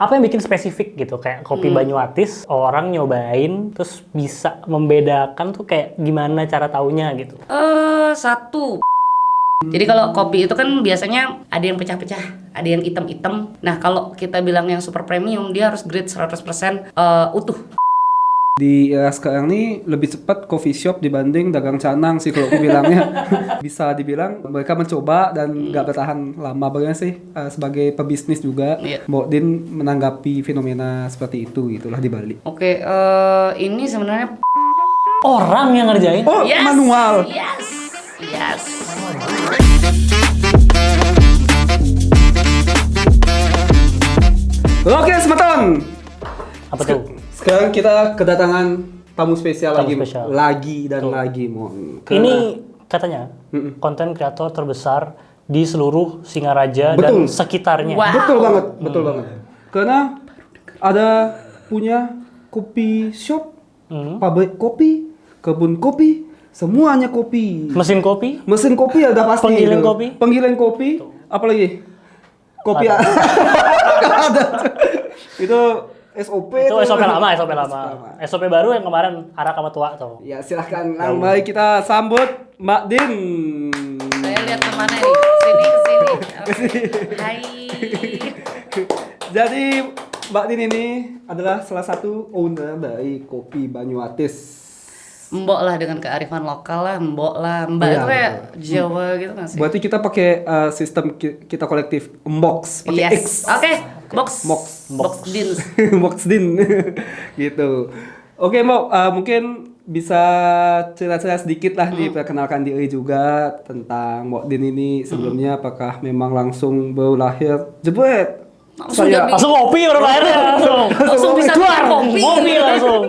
Apa yang bikin spesifik gitu kayak kopi Banyuatis orang nyobain terus bisa membedakan tuh kayak gimana cara taunya gitu? Satu. Jadi kalau kopi itu kan biasanya ada yang pecah-pecah, ada yang hitam-hitam. Nah, kalau kita bilang yang super premium, dia harus grade 100% utuh. Di era sekarang ini lebih cepat coffee shop dibanding dagang canang sih kalau aku bilangnya. Bisa dibilang mereka mencoba dan nggak bertahan lama. Bagaimana sih sebagai pebisnis juga, Iya. Mbok Din menanggapi fenomena seperti itu gitulah di Bali. Oke, ini sebenarnya Orang yang ngerjain? Oh, manual. Yes. Oke, Semeton. Apa tuh? Sekarang kita kedatangan tamu spesial Tamu lagi, spesial. lagi, Mon. Ini katanya konten kreator terbesar di seluruh Singaraja dan Betul. sekitarnya. Wow. Betul banget. Karena ada punya kopi shop, pabrik kopi, kebun kopi, semuanya kopi. Mesin kopi? Mesin kopi ya udah pasti. Penggiling itu. kopi? Penggiling kopi. Apalagi? Kopi Ada. ada. Itu SOP Itu tuh. SOP lama. SOP baru yang kemarin arak sama tua tuh. Ya silahkan, mari kita sambut Mbak Din. Saya lihat kemana nih? Sini. Hai. Jadi Mbak Din ini adalah salah satu owner dari Kopi Banyuatis. Mbok lah dengan kearifan lokal lah, mbok lah. Mbak Iya, itu kayak Jawa gitu nggak sih? Berarti kita pakai sistem kita kolektif box, pakai X. Oke, box. Box Din. Box Din. Gitu. Oke, Mbak, mungkin bisa cerita-cerita sedikit lah diperkenalkan diri juga tentang Mbak Din ini sebelumnya apakah memang langsung baru lahir jebret. Langsung kopi baru lahirnya Langsung bisa keluar kopi. kopi langsung.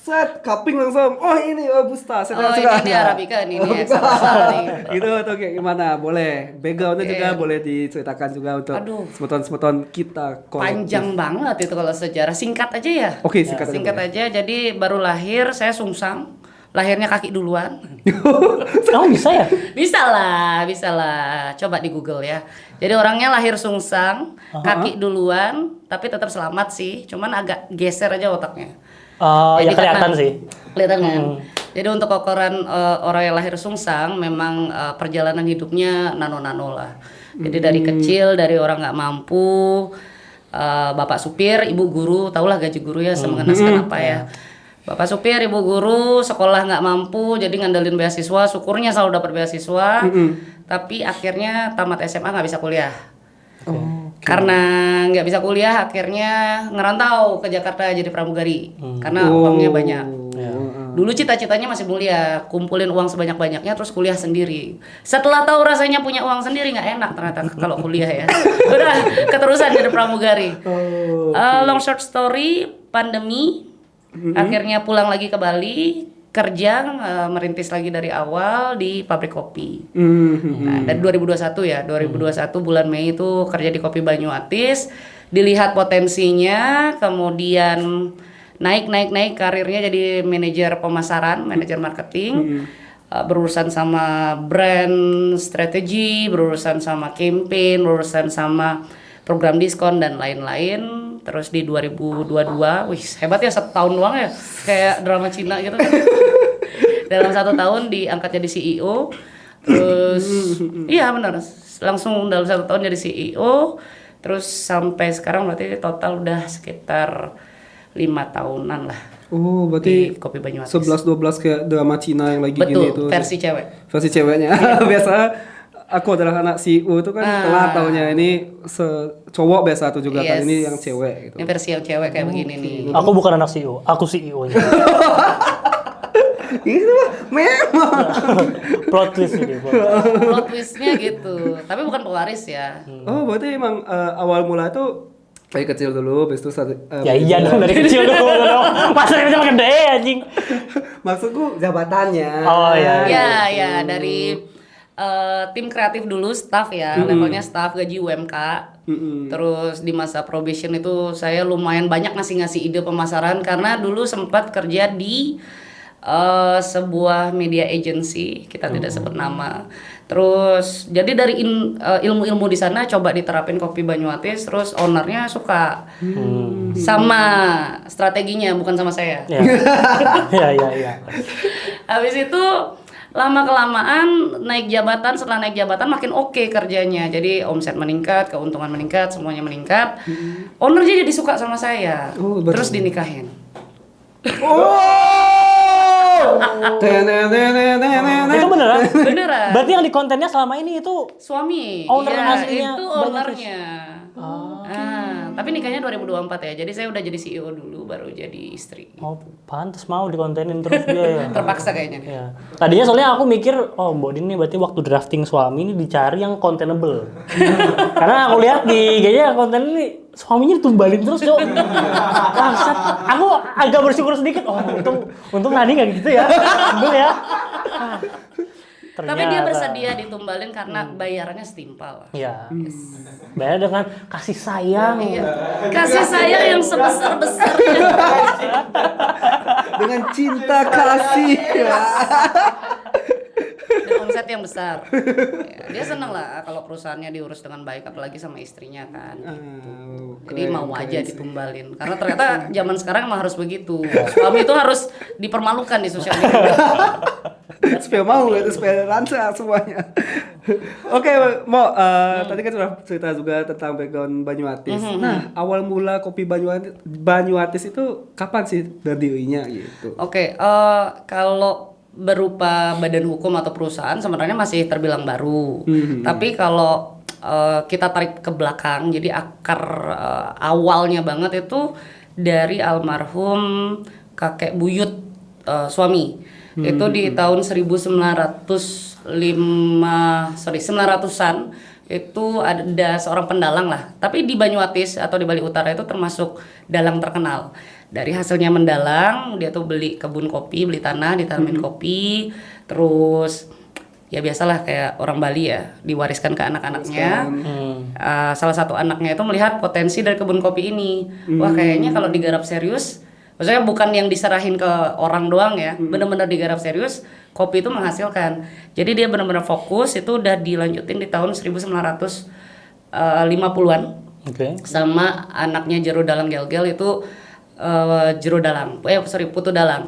Set, cupping langsung. Oh ini Robusta. Ini Arabica, ini Extra nih. Gitu atau kayak gimana? Boleh. Backgroundnya juga boleh diceritakan juga untuk Aduh. semeton-semeton kita. Panjang banget itu kalau sejarah. Singkat aja ya. Oke, singkat aja Singkat boleh. aja. Jadi baru lahir, saya sungsang. Lahirnya kaki duluan. Oh bisa ya? Bisa lah. Coba di Google ya. Jadi orangnya lahir sungsang, kaki duluan, tapi tetap selamat sih. Cuman agak geser aja otaknya. Ya Jadi kelihatan karena- sih. Kelihatan kan? Jadi untuk ukuran orang yang lahir sungsang, memang perjalanan hidupnya nano-nano lah. Jadi dari kecil, dari orang nggak mampu, bapak supir, ibu guru, tahulah gaji guru ya, semengenaskan apa ya. Bapak supir, ibu guru, sekolah nggak mampu, jadi ngandelin beasiswa, syukurnya selalu dapat beasiswa, tapi akhirnya tamat SMA nggak bisa kuliah. Karena nggak bisa kuliah, akhirnya ngerantau ke Jakarta jadi pramugari, karena uangnya banyak. Dulu cita-citanya masih mulia, kumpulin uang sebanyak-banyaknya terus kuliah sendiri. Setelah tahu rasanya punya uang sendiri nggak enak ternyata kalau kuliah ya. Udah keterusan jadi pramugari. Long short story, pandemi, akhirnya pulang lagi ke Bali, kerja merintis lagi dari awal di pabrik kopi. Nah, dari 2021 ya, 2021 bulan Mei itu kerja di Kopi Banyuatis, dilihat potensinya, kemudian naik karirnya jadi manajer pemasaran, manajer marketing, berurusan sama brand strategi, berurusan sama campaign, berurusan sama program diskon dan lain-lain. Terus di 2022, wih hebat ya, 1 tahun doang ya, kayak drama Cina gitu. Dalam 1 tahun diangkat jadi CEO. Terus iya benar, langsung dalam 1 tahun jadi CEO. Terus sampai sekarang berarti total udah sekitar 5 tahunan lah. Oh, Di berarti Kopi Banyuatis. 11-12 kayak drama Cina yang lagi Betul, gini itu. versi cewek. Versi ceweknya. Biasa aku adalah anak CEO itu kan telat taunya ini cowok biasa tuh juga Yes. kali ini yang cewek gitu. Ini versi yang cewek kayak begini nih. Aku bukan anak CEO, aku CEO-nya. Itu mah memang. Plot twist ini. Plot twistnya gitu. Tapi bukan pewaris ya. Oh, berarti emang awal mula itu dari kecil dulu, habis itu Ya iya dong dari kecil dong. Masa dari kecil gede anjing. Maksudku jabatannya. Oh iya. Ya dari tim kreatif dulu, staff ya, levelnya staff, gaji UMK. Terus di masa probation itu saya lumayan banyak ngasih ide pemasaran karena dulu sempat kerja di sebuah media agency, kita tidak sebut nama. Terus jadi dari ilmu-ilmu di sana coba diterapin kopi Banyuatis, terus ownernya suka sama strateginya, bukan sama saya. Iya. Habis itu lama-kelamaan setelah naik jabatan makin oke kerjanya. Jadi omset meningkat, keuntungan meningkat, semuanya meningkat. Ownernya jadi suka sama saya. Terus dinikahin. Itu beneran? Beneran. Berarti yang di kontennya selama ini itu Suami. owner Iya, aslinya itu ownernya. Tapi nikahnya 2024 ya. Jadi saya udah jadi CEO dulu baru jadi istri. oh pantas mau dikontenin terus dia ya. Terpaksa kayaknya. Ya. Tadinya soalnya aku mikir, oh Mbak Din nih berarti waktu drafting suami ini dicari yang kontenable. Karena aku lihat di IG-nya konten ini suaminya ditumbalin terus, Cok. Bangsat. Aku agak bersyukur sedikit. Oh, untung Nani nggak gitu ya. Betul ya. Tapi dia bersedia ditumbalin karena bayarannya setimpal. Iya. Bayar dengan kasih sayang. Iya. Kasih sayang yang sebesar-besarnya. Dengan cinta kasih. Dan omset yang besar. Ya, dia seneng lah kalau perusahaannya diurus dengan baik, apalagi sama istrinya kan. Jadi mau aja ditumbalin. Karena ternyata zaman sekarang emang harus begitu. Suami itu harus dipermalukan di sosial media. Supaya mau itu, supaya lancar semuanya. Oke, Mo, tadi kan sudah cerita juga tentang background Banyuatis. Nah, awal mula kopi Banyuatis itu kapan sih berdirinya gitu? Oke, kalau berupa badan hukum atau perusahaan sebenarnya masih terbilang baru. Tapi kalau kita tarik ke belakang, jadi akar awalnya banget itu dari almarhum kakek buyut suami. Itu di tahun 900-an itu ada seorang pendalang lah. Tapi di Banyuatis atau di Bali Utara itu termasuk dalang terkenal. Dari hasilnya mendalang, dia tuh beli kebun kopi, beli tanah, ditanamin kopi, terus ya biasalah kayak orang Bali ya, diwariskan ke anak-anaknya. Salah satu anaknya itu melihat potensi dari kebun kopi ini. Wah, kayaknya kalau digarap serius, maksudnya bukan yang diserahin ke orang doang ya, benar-benar digarap serius, kopi itu menghasilkan. Jadi dia benar-benar fokus, itu udah dilanjutin di tahun 1950-an. Sama anaknya Jero Dalang Gel-Gel itu Putu Dalang.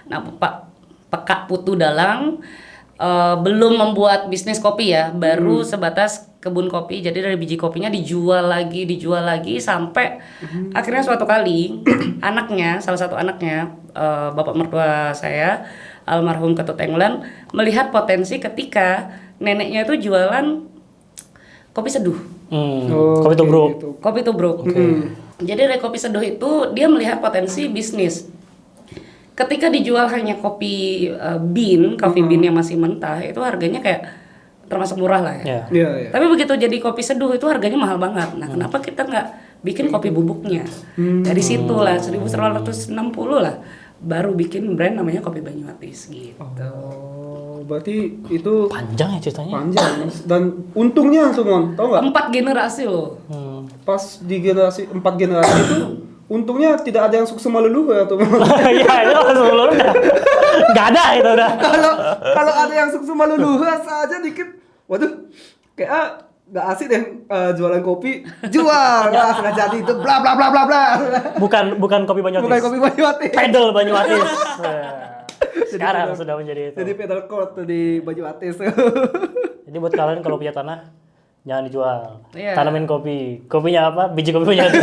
Nah, Pekak Putu Dalang belum membuat bisnis kopi ya, baru sebatas kebun kopi. Jadi dari biji kopinya dijual lagi sampai akhirnya suatu kali salah satu anaknya, bapak mertua saya almarhum Ketut Englan melihat potensi ketika neneknya itu jualan kopi seduh. Kopi tubruk. Gitu. Kopi tubruk. Jadi dari kopi seduh itu dia melihat potensi bisnis. Ketika dijual hanya kopi coffee bean yang masih mentah, itu harganya kayak termasuk murah lah ya. Tapi begitu jadi kopi seduh itu harganya mahal banget. Nah, kenapa kita nggak bikin kopi bubuknya? Dari situ lah 1960 lah baru bikin brand namanya Kopi Banyuatis gitu. Berarti itu Panjang ya ceritanya. panjang dan untungnya semua, tau nggak? 4 generasi loh. Pas di 4 generasi itu untungnya tidak ada yang sukses meluluh ya teman. Iya, itu sebelum udah nggak ada itu udah. Kalau ada yang sukses meluluh saja dikit, waduh, kayak nggak asik deh jualan kopi, jual, nah, sudah jadi itu bla bla bla bla bla. Bukan kopi Banyuatis. Bukan kopi Banyuatis. Pedal Banyuatis. Sekarang sudah menjadi itu. Jadi pedal court di Banyuatis. Jadi buat kalian kalau punya tanah jangan dijual. Iya. Tanamin kopi. Kopinya apa? Biji kopi Banyuatis.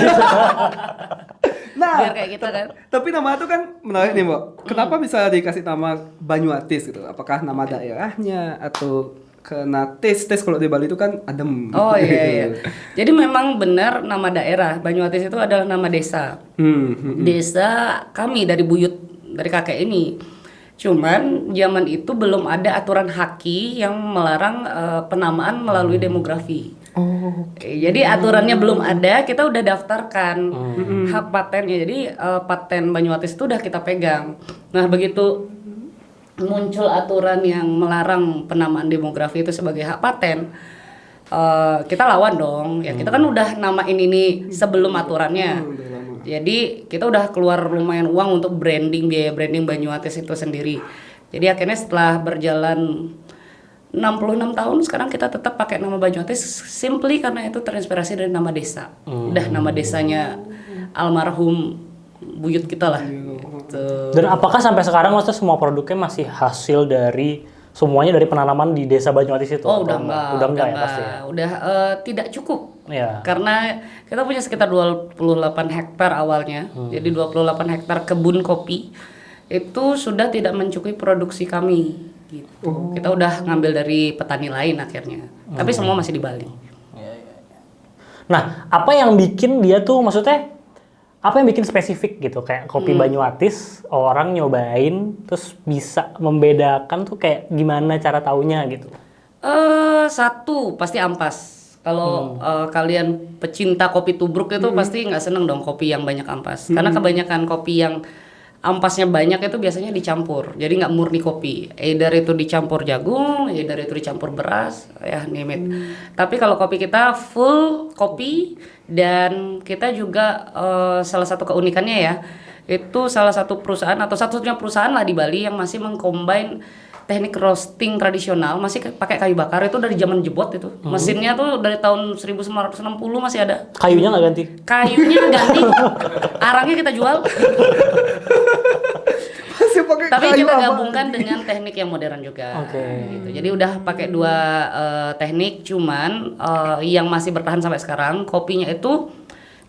Nah, Biar kayak gitu kan. tapi nama itu kan menarik nih, Mbak. Kenapa bisa dikasih nama Banyuatis gitu? Apakah nama daerahnya atau karena tes kalau di Bali itu kan adem. Oh iya. Jadi memang benar nama daerah Banyuatis itu adalah nama desa. Desa kami dari buyut dari kakek ini. Cuman zaman itu belum ada aturan haki yang melarang penamaan melalui demografi. Jadi aturannya belum ada, kita udah daftarkan hak patennya. Jadi paten Banyuatis itu udah kita pegang. Nah, begitu muncul aturan yang melarang penamaan demografi itu sebagai hak paten, kita lawan dong. Ya kita kan udah namain ini sebelum aturannya. Jadi kita udah keluar lumayan uang untuk biaya branding Banyuatis itu sendiri. Jadi akhirnya setelah berjalan 66 tahun sekarang kita tetap pakai nama Banyuatis simply karena itu terinspirasi dari nama desa. Udah nama desanya almarhum buyut kita lah. Gitu. Dan apakah sampai sekarang maksudnya semua produknya masih hasil dari semuanya dari penanaman di desa Banyuatis itu? Oh, udah enggak ya pasti ya. Udah tidak cukup. Iya. Karena kita punya sekitar 28 hektar awalnya. Jadi 28 hektar kebun kopi itu sudah tidak mencukupi produksi kami gitu. Kita udah ngambil dari petani lain akhirnya. Tapi semua masih di Bali. Nah, apa yang bikin dia tuh maksudnya apa yang bikin spesifik gitu kayak kopi Banyuatis orang nyobain terus bisa membedakan tuh kayak gimana cara taunya gitu? Satu pasti ampas. Kalau kalian pecinta kopi tubruk itu pasti nggak seneng dong kopi yang banyak ampas. Karena kebanyakan kopi yang ampasnya banyak itu biasanya dicampur. Jadi nggak murni kopi. Either itu dicampur jagung, either itu dicampur beras, ya name it. Tapi kalau kopi kita full kopi dan kita juga salah satu keunikannya ya, itu salah satu perusahaan atau satu-satunya perusahaan lah di Bali yang masih mengcombine teknik roasting tradisional, masih pakai kayu bakar itu dari zaman jebot itu. Mesinnya tuh dari tahun 1960 masih ada. Kayunya nggak ganti? Kayunya ganti, arangnya kita jual. Masih pakai Tapi kayu kita apa? gabungkan dengan teknik yang modern juga. Oke. Gitu. Jadi udah pakai dua teknik, cuman yang masih bertahan sampai sekarang kopinya itu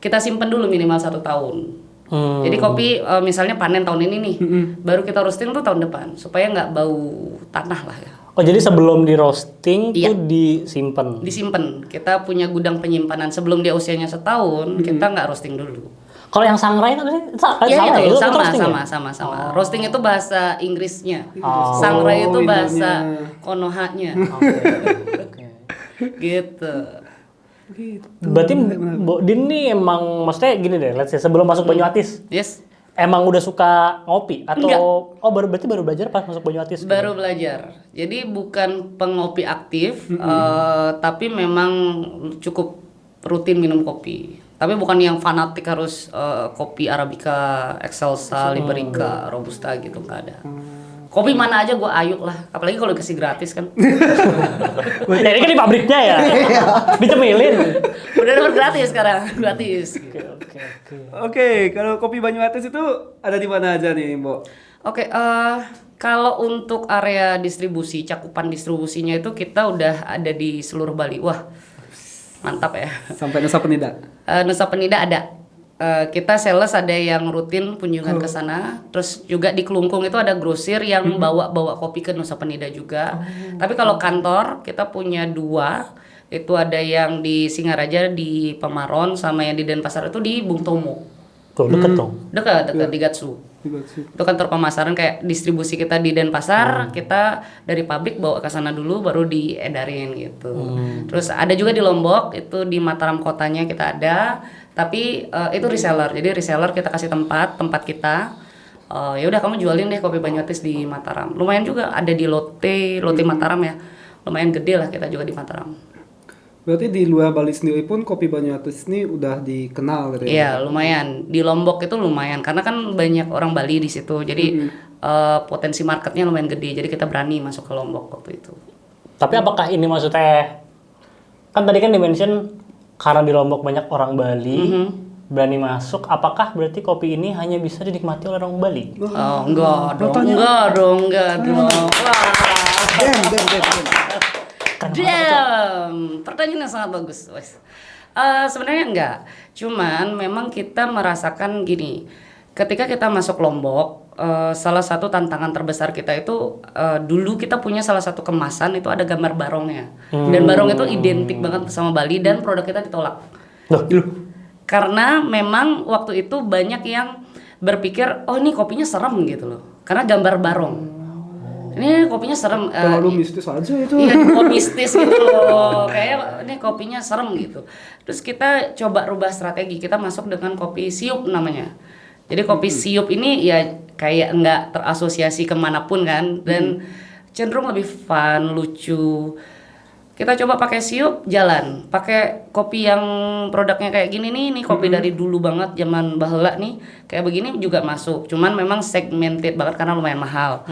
kita simpen dulu minimal 1 tahun. Jadi kopi misalnya panen tahun ini nih, baru kita roasting tuh tahun depan supaya nggak bau tanah lah ya. Oh jadi sebelum di roasting Iya. tuh disimpan? Disimpan. Kita punya gudang penyimpanan sebelum dia usianya setahun, kita nggak roasting dulu. Kalau yang sangrai itu sama Ya, ya? itu Itu roasting ya? sama. Roasting itu bahasa Inggrisnya. Oh. Sangrai itu Oh, bahasa Indonya. Konohanya. Oke. Gitu. Berarti Mbok Din nih emang maksudnya gini deh, let's say sebelum masuk Banyuatis Yes. emang udah suka ngopi atau Enggak. berarti baru belajar pas masuk Banyuatis? Baru belajar. Jadi bukan pengopi aktif, tapi memang cukup rutin minum kopi. Tapi bukan yang fanatik harus kopi Arabica, Excelsa, Liberica, Robusta gitu, nggak ada. Kopi mana aja gue ayuk lah, apalagi kalau dikasih gratis kan. Ya, ini kan di pabriknya ya, dicemilin. Udah dapat gratis sekarang, gratis. Oke. Oke, kalau kopi Banyuatis itu ada di mana aja nih, Mbok? Oke, kalau untuk area distribusi, cakupan distribusinya itu kita udah ada di seluruh Bali. Wah, mantap ya. Sampai Nusa Penida. Nusa Penida ada. Kita sales ada yang rutin kunjungan ke sana. Terus juga di Kelungkung itu ada grosir yang bawa kopi ke Nusa Penida juga. Tapi kalau kantor kita punya 2. Itu ada yang di Singaraja di Pemaron sama yang di Denpasar itu di Bung Tomo. Tuh deket dong. Dekat di Gatsu. Itu kantor pemasaran kayak distribusi kita di Denpasar, kita dari pabrik bawa ke sana dulu baru diedarin gitu. Terus ada juga di Lombok, itu di Mataram kotanya kita ada, tapi itu reseller. Jadi reseller kita kasih tempat kita. Ya udah kamu jualin deh kopi Banyuatis di Mataram. Lumayan juga ada di Lotte Mataram ya. Lumayan gede lah kita juga di Mataram. Berarti di luar Bali sendiri pun kopi Banyuatis ini udah dikenal gitu ya? Iya, lumayan. Di Lombok itu lumayan karena kan banyak orang Bali di situ. Jadi potensi marketnya lumayan gede. Jadi kita berani masuk ke Lombok waktu itu. Tapi apakah ini maksudnya kan tadi kan di-mention karena di Lombok banyak orang Bali berani masuk, apakah berarti kopi ini hanya bisa dinikmati oleh orang Bali? Oh, enggak dong. Wah. Damn, pertanyaan yang sangat bagus, Wes. Sebenarnya enggak, cuman memang kita merasakan gini, ketika kita masuk Lombok, salah satu tantangan terbesar kita itu dulu kita punya salah satu kemasan itu ada gambar barongnya, dan barong itu identik banget sama Bali dan produk kita ditolak. Karena memang waktu itu banyak yang berpikir, oh ini kopinya serem gitu loh, karena gambar barong. Ini kopinya serem. Terlalu mistis aja itu. Iya, mistis gitu loh. Kayak ini kopinya serem gitu. Terus kita coba rubah strategi. Kita masuk dengan kopi siup namanya. Jadi kopi siup ini ya kayak nggak terasosiasi kemanapun kan. Dan cenderung lebih fun, lucu. Kita coba pakai siup jalan, pakai kopi yang produknya kayak gini nih, ini kopi dari dulu banget zaman baheula nih, kayak begini juga masuk. Cuman memang segmented banget karena lumayan mahal.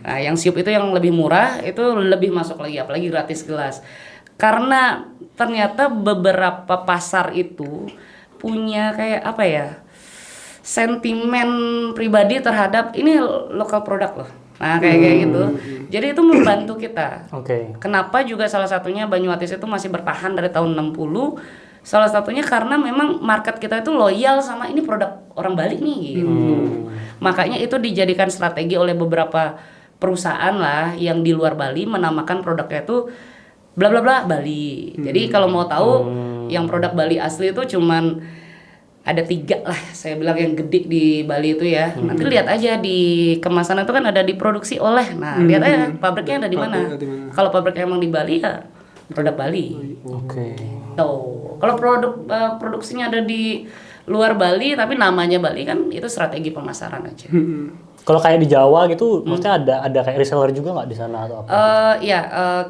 Nah, yang siup itu yang lebih murah itu lebih masuk lagi, apalagi gratis gelas. Karena ternyata beberapa pasar itu punya kayak apa ya, sentimen pribadi terhadap ini lokal produk loh. Nah kayak gitu. Jadi itu membantu kita. Oke. Kenapa juga salah satunya Banyuatis itu masih bertahan dari tahun 60. Salah satunya karena memang market kita itu loyal sama ini produk orang Bali nih gitu. Makanya itu dijadikan strategi oleh beberapa perusahaan lah yang di luar Bali menamakan produknya itu bla bla bla Bali. Jadi kalau mau tahu yang produk Bali asli itu cuman ada 3 lah, saya bilang yang gede di Bali itu ya. Nanti lihat aja di kemasan itu kan ada diproduksi oleh. Nah, lihat aja pabriknya ada di mana. Kalau pabriknya emang di Bali ya produk Bali. Oke. Tuh. Kalau produksinya ada di luar Bali tapi namanya Bali kan itu strategi pemasaran aja. Kalau kayak di Jawa gitu, maksudnya ada kayak reseller juga nggak di sana atau apa?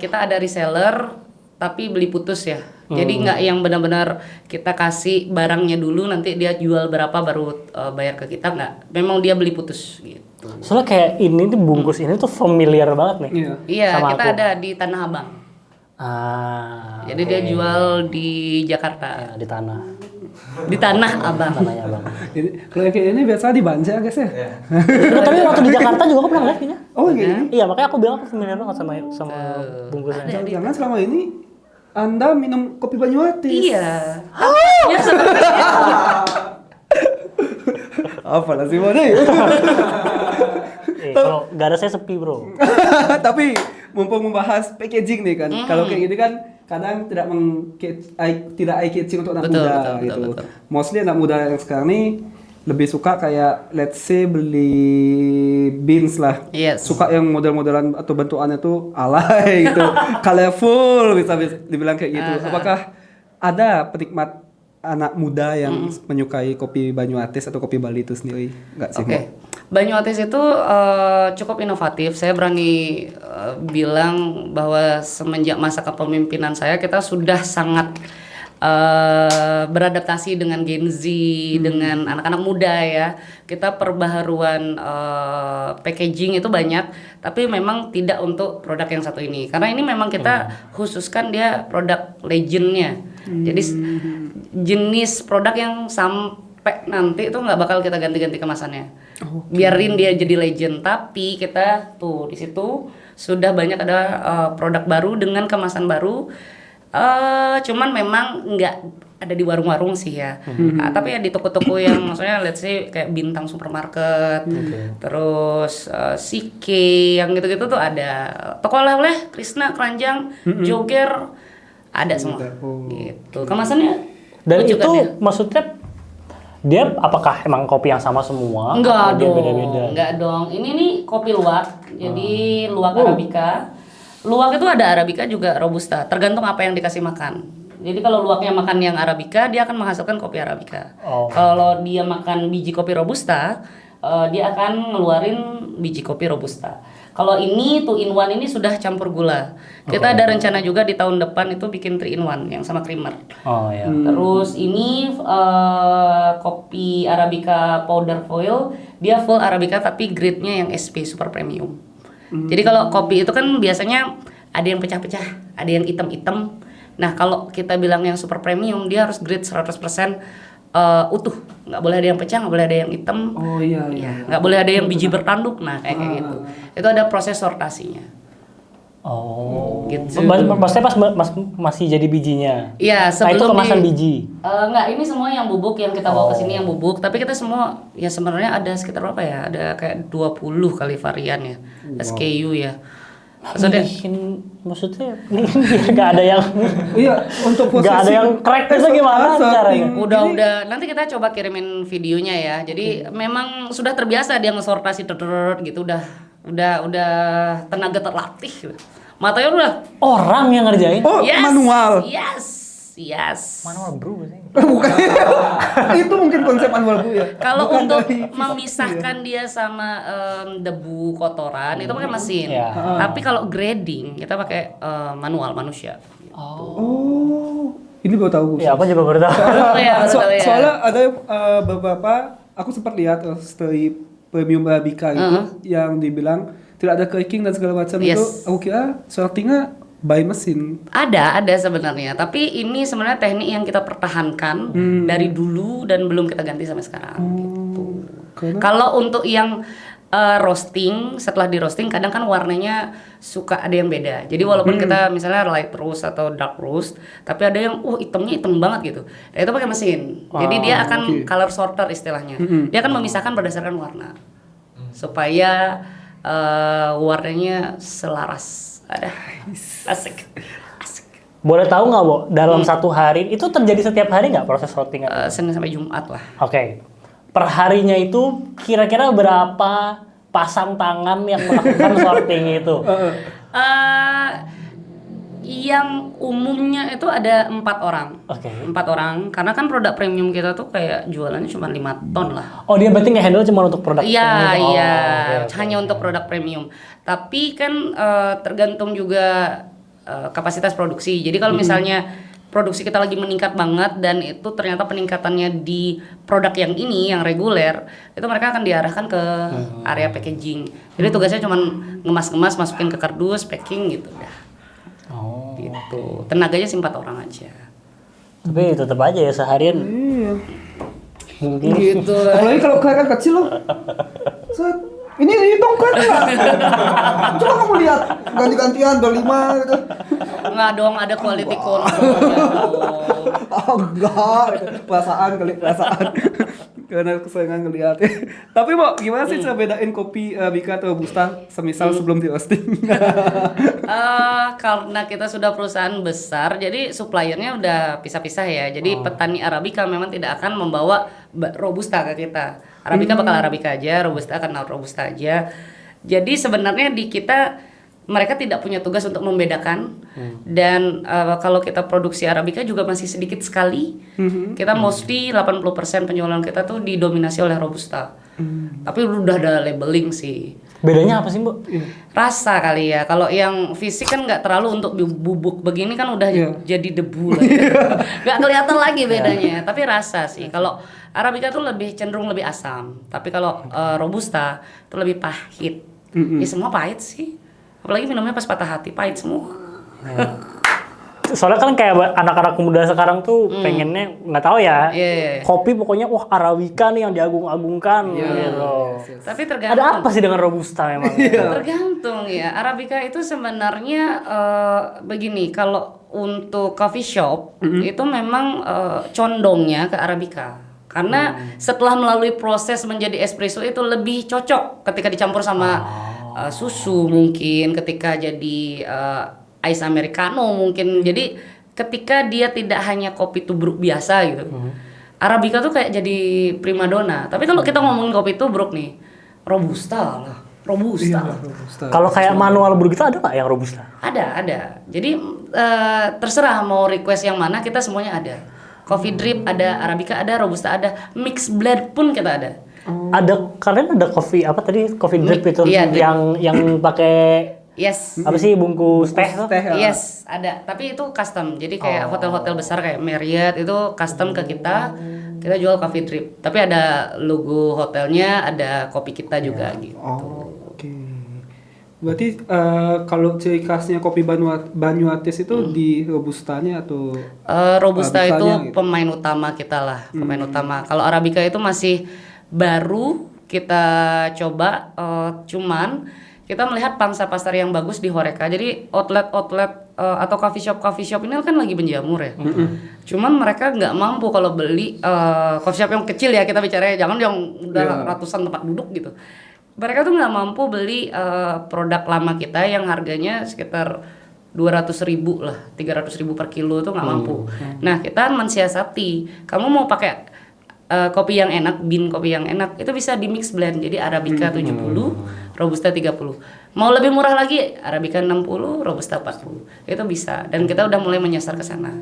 Kita ada reseller tapi beli putus ya. Jadi nggak yang benar-benar kita kasih barangnya dulu nanti dia jual berapa baru bayar ke kita, nggak. Memang dia beli putus gitu. Soalnya kayak ini tuh bungkus ini tuh familiar banget nih. Iya, sama kita aku. ada di Tanah Abang. Jadi dia jual di Jakarta. Ya, di tanah. Di Tanah Abang. Tanahnya Bang. Ini kalau kayak ini biasa di Banjar guys ya. Nah, tapi waktu di Jakarta juga aku pernah lihat kayaknya. Oh gini. Iya, makanya aku bilang aku familiar banget sama bungkusnya. Jangan selama ini Anda minum kopi Banyuatis. Iya. Tampaknya seperti itu. Apalah sih nih. Kalau nggak ada saya sepi bro. Tapi mumpung membahas packaging nih kan. Kalau kayak gini kan kadang tidak eye catching untuk anak muda gitu. Betul. Mostly anak muda yang sekarang nih lebih suka kayak let's say beli beans lah. Yes. Suka yang model-modelan atau bentukannya tuh alay gitu. Colorful bisa dibilang kayak gitu. Apakah ada penikmat anak muda yang menyukai kopi Banyuatis atau kopi Bali itu sendiri? Enggak sih? Oke. Banyuatis itu cukup inovatif. Saya berani bilang bahwa semenjak masa kepemimpinan saya kita sudah sangat beradaptasi dengan Gen Z, dengan anak-anak muda ya. Kita perbaharuan packaging itu banyak, tapi memang tidak untuk produk yang satu ini. Karena ini memang kita khususkan dia produk legendnya. Jadi jenis produk yang sampai nanti itu nggak bakal kita ganti-ganti kemasannya. Biarin dia jadi legend, tapi kita tuh di situ sudah banyak ada produk baru dengan kemasan baru. Cuman memang nggak ada di warung-warung sih ya. Tapi ya di toko-toko yang maksudnya let's say kayak Bintang Supermarket, terus CK yang gitu-gitu tuh ada. Toko oleh-oleh Krishna, Keranjang, Joger ada semua. Gitu. Kemasannya Dan lucu itu kan ya? maksudnya dia apakah emang kopi yang sama semua? Enggak Atau dia dong, beda-beda? enggak dong. Ini nih kopi luwak, jadi luwak Arabica. Luwak itu ada Arabica juga Robusta, tergantung apa yang dikasih makan. Jadi kalau luwaknya makan yang Arabica, dia akan menghasilkan kopi Arabica. Kalau dia makan biji kopi Robusta, dia akan ngeluarin biji kopi Robusta. Kalau ini 2-in-1 ini sudah campur gula. Kita ada rencana juga di tahun depan itu bikin 3-in-1 yang sama creamer. Oh ya. Terus ini kopi Arabica powder foil, dia full Arabica tapi grade-nya yang SP super premium. Jadi kalau kopi itu kan biasanya ada yang pecah-pecah, ada yang hitam-hitam. Nah, kalau kita bilang yang super premium, dia harus grade 100% utuh. Nggak boleh ada yang pecah, nggak boleh ada yang hitam. Oh iya. Nggak boleh ada yang biji bertanduk. Nah, kayak gitu. Itu ada proses sortasinya. Oh. Gitu. Maksudnya pas masih jadi bijinya. Iya, Nah, itu sebelum kemasan biji. Enggak, ini semua yang bubuk yang kita bawa ke sini yang bubuk. Tapi kita semua ya sebenarnya ada sekitar berapa ya? Ada kayak 20 kali varian ya. SKU ya. Maksudnya ini biar nggak ada yang Iya, untuk nggak ada yang crack itu gimana caranya? Udah nanti kita coba kirimin videonya ya. Jadi memang sudah terbiasa dia ngesortasi gitu udah tenaga terlatih gitu. Matanya udah Orang yang ngerjain. Oh, manual. Yes. Manual bro sih. Bukan. Itu mungkin konsep manual Bu ya. Kalau Bukan untuk dari memisahkan dia sama debu kotoran itu pakai mesin. Iya. Tapi kalau grading kita pakai manual manusia. Oh, ini baru tahu. Ya aku juga baru tahu. Iya, betul, ya. Soalnya ada beberapa aku sempat lihat story premium Arabica itu yang dibilang tidak ada cooking dan segala macam itu. Yes. Aku kira sortingnya by mesin. Ada sebenarnya, tapi ini sebenarnya teknik yang kita pertahankan dari dulu dan belum kita ganti sampai sekarang. Gitu. Kalau untuk yang roasting, setelah di roasting kadang kan warnanya suka ada yang beda. Jadi walaupun kita misalnya light roast atau dark roast, tapi ada yang hitamnya hitam banget gitu. Nah, itu pakai mesin. Jadi dia akan color sorter istilahnya. Dia akan memisahkan berdasarkan warna. Supaya warnanya selaras. Ada asik. Boleh tahu nggak, Bo? Dalam satu hari itu terjadi setiap hari nggak proses roasting? Senin sampai Jumat lah. Oke. Per harinya itu kira-kira berapa pasang tangan yang melakukan sorting itu? Yang umumnya itu ada 4 orang. Oke. 4 orang, karena kan produk premium kita tuh kayak jualannya cuma 5 ton lah. Oh, dia berarti nge-handle cuma untuk produk Iya, premium? Oh, iya, oke. hanya untuk produk premium. Tapi kan tergantung juga kapasitas produksi. Jadi kalau misalnya produksi kita lagi meningkat banget dan itu ternyata peningkatannya di produk yang ini yang reguler, itu mereka akan diarahkan ke area packaging. Jadi tugasnya cuma ngemas-ngemas, masukin ke kardus, packing gitu dah. Oh. Gitu. Tenaganya sih 4 orang aja. Tapi tetap aja ya seharian. Iya. Mungkin. Gitu. Apalagi kalau kelihatan kecil loh. Ini hitung kan enggak? Coba kamu lihat ganti-gantian berlima gitu. Enggak dong, ada quality control. Oh enggak, perasaan kali perasaan. Karena kesenangan ngeliat. Tapi Mbak, gimana sih cara bedain kopi Arabica atau Robusta semisal sebelum di roasting? Karena kita sudah perusahaan besar, jadi suppliernya udah pisah-pisah ya. Jadi petani Arabica memang tidak akan membawa Robusta ke kita. Arabica bakal Arabica aja, Robusta akan Robusta aja. Jadi sebenarnya di kita mereka tidak punya tugas untuk membedakan. Dan kalau kita produksi Arabica juga masih sedikit sekali. Kita mostly 80% penjualan kita tuh didominasi oleh Robusta. Tapi udah ada labeling sih. Bedanya apa sih, Mbak? Rasa kali ya. Kalau yang fisik kan nggak terlalu, untuk bubuk begini kan udah jadi debu lah. Nggak kelihatan lagi bedanya. Tapi rasa sih. Kalau Arabica tuh lebih cenderung lebih asam. Tapi kalau Robusta tuh lebih pahit. Ya semua pahit sih. Apalagi minumnya pas patah hati, pahit semua. Soalnya kan kayak anak-anak muda sekarang tuh pengennya, nggak tahu ya, kopi pokoknya wah Arabica nih yang diagung-agungkan gitu. Tapi tergantung. Ada apa sih dengan Robusta memang? Tergantung ya. Arabica itu sebenarnya begini, kalau untuk coffee shop itu memang condongnya ke Arabica. Karena setelah melalui proses menjadi espresso itu lebih cocok ketika dicampur sama susu mungkin, ketika jadi ice americano mungkin. Jadi ketika dia tidak hanya kopi tubruk biasa gitu. Arabica tuh kayak jadi primadona. Tapi kalau kita ngomongin kopi tubruk nih, Robusta lah. Robusta. Kalau kayak manual brew gitu ada nggak yang Robusta? Ada. Jadi terserah mau request yang mana, kita semuanya ada. Coffee drip ada, Arabica ada, Robusta ada, mix blend pun kita ada. Ada, kalian ada coffee apa tadi? Coffee drip itu iya, drip. yang pakai Yes. apa sih bungkus teh tuh? Yes, ada. Tapi itu custom. Jadi kayak hotel-hotel besar kayak Marriott itu custom ke kita. Kita jual coffee drip. Tapi ada logo hotelnya, ada kopi kita juga gitu. Oke. Berarti kalau ciri khasnya kopi Banyuates itu di Robustanya atau Robusta itu gitu? pemain utama kita lah, pemain utama. Kalau Arabica itu masih baru kita coba, cuman kita melihat pangsa pasar yang bagus di Horeca. Jadi outlet atau coffee shop ini kan lagi menjamur ya. Cuman mereka nggak mampu kalau beli coffee shop yang kecil ya, kita bicara jangan yang udah ratusan tempat duduk gitu. Mereka tuh nggak mampu beli produk lama kita yang harganya sekitar 200.000 lah, 300.000 per kilo tuh nggak mampu. Nah kita mensiasati, kamu mau pakai kopi yang enak, bean kopi yang enak, itu bisa di mix blend. Jadi Arabica 70, Robusta 30. Mau lebih murah lagi, Arabica 60, Robusta 40. Itu bisa. Dan kita udah mulai menyasar ke sana.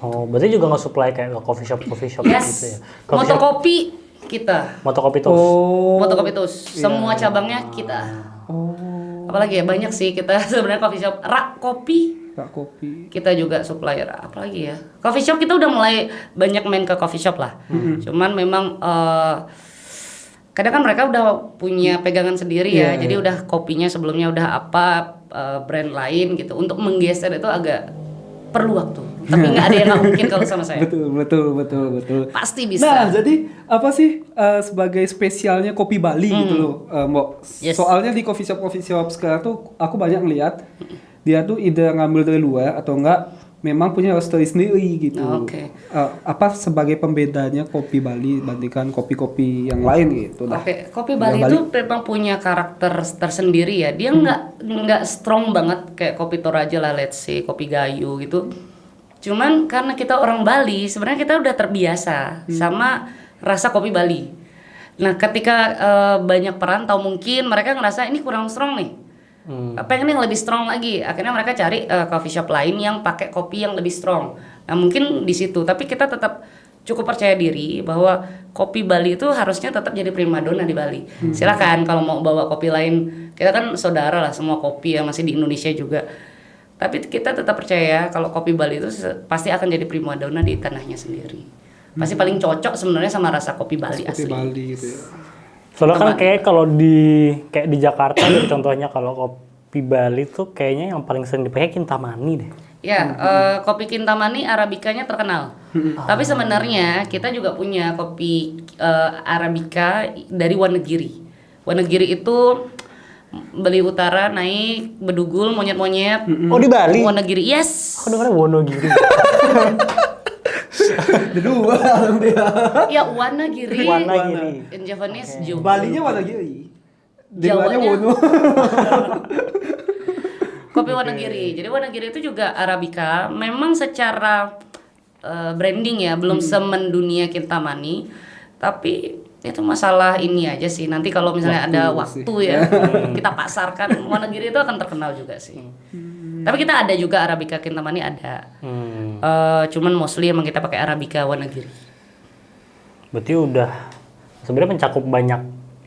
Oh, berarti juga nggak supply kayak coffee shop gitu ya? Motokopi kita. Motokopi Toast. Motokopi Toast. Semua cabangnya kita. Apalagi ya banyak sih kita sebenarnya coffee shop. Rak kopi Kak kopi. Kita juga supplier apalagi ya. Coffee shop kita udah mulai banyak main ke coffee shop lah. Cuman memang kadang kan mereka udah punya pegangan sendiri ya. Jadi udah kopinya sebelumnya udah apa brand lain gitu. Untuk menggeser itu agak perlu waktu. Tapi nggak ada yang nggak mungkin kalau sama saya. Betul. Pasti bisa. Nah, jadi apa sih sebagai spesialnya kopi Bali gitu loh, Mbok? Yes. Soalnya di coffee shop sekarang tuh aku banyak ngeliat dia tuh either ngambil dari luar atau enggak memang punya roastery sendiri gitu. Oke. Apa sebagai pembedanya kopi Bali dibandingkan kopi-kopi yang lain gitu lah. Oke, kopi Bali itu memang punya karakter tersendiri ya. Dia nggak strong banget kayak kopi Toraja lah, let's say kopi Gayo gitu. Cuman karena kita orang Bali, sebenarnya kita udah terbiasa sama rasa kopi Bali. Nah, ketika banyak perantau mungkin mereka ngerasa ini kurang strong nih. Pengen yang lebih strong lagi. Akhirnya mereka cari coffee shop lain yang pakai kopi yang lebih strong. Nah, mungkin di situ. Tapi kita tetap cukup percaya diri bahwa kopi Bali itu harusnya tetap jadi primadona di Bali. Silakan kalau mau bawa kopi lain. Kita kan saudara lah semua kopi yang masih di Indonesia juga. Tapi kita tetap percaya kalau kopi Bali itu pasti akan jadi primadona di tanahnya sendiri. Pasti paling cocok sebenarnya sama rasa kopi Bali asli. Kopi Bali gitu ya. Soalnya kan kayak kalau kayak di Jakarta gitu contohnya kalau kopi Bali tuh kayaknya yang paling sering dipakai Kintamani deh. Ya, kopi Kintamani Arabikanya terkenal. Tapi sebenarnya kita juga punya kopi Arabica dari Wonogiri. Wonogiri itu Bali Utara naik Bedugul monyet-monyet. Oh di Bali? Wonogiri, yes. Aku dengarnya Wonogiri. Dua dia. Ya Wonogiri. Wonogiri. In Javanese Ju. Balinya Wonogiri. Jawanya Wono. Kopi Wonogiri. Jadi Wonogiri itu juga Arabica. Memang secara branding ya belum semendunia Kintamani. Tapi itu masalah ini aja sih. Nanti kalau misalnya ada waktu ya kita pasarkan Wonogiri itu akan terkenal juga sih. Tapi kita ada juga Arabica Kintamani ada. Cuman mostly emang kita pakai Arabica Wonogiri. Berarti udah sebenarnya mencakup banyak